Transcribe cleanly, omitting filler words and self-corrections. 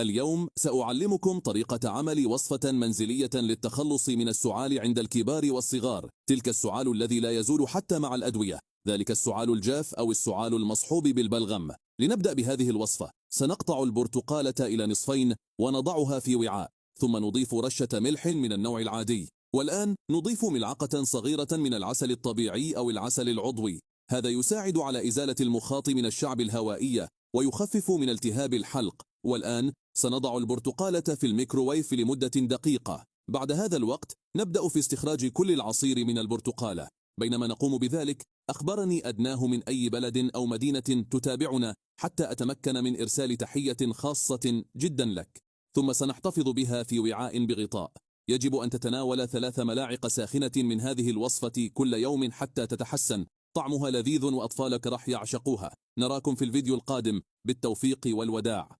اليوم سأعلمكم طريقة عمل وصفة منزلية للتخلص من السعال عند الكبار والصغار. تلك السعال الذي لا يزول حتى مع الأدوية، ذلك السعال الجاف أو السعال المصحوب بالبلغم. لنبدأ بهذه الوصفة. سنقطع البرتقالة إلى نصفين ونضعها في وعاء، ثم نضيف رشة ملح من النوع العادي. والآن نضيف ملعقة صغيرة من العسل الطبيعي أو العسل العضوي. هذا يساعد على إزالة المخاط من الشعب الهوائية ويخفف من التهاب الحلق. والآن سنضع البرتقالة في الميكروويف لمدة دقيقة. بعد هذا الوقت نبدأ في استخراج كل العصير من البرتقالة. بينما نقوم بذلك أخبرني أدناه من أي بلد أو مدينة تتابعنا حتى أتمكن من إرسال تحية خاصة جدا لك. ثم سنحتفظ بها في وعاء بغطاء. يجب أن تتناول 3 ملاعق ساخنة من هذه الوصفة كل يوم حتى تتحسن. طعمها لذيذ وأطفالك راح يعشقوها. نراكم في الفيديو القادم. بالتوفيق والوداع.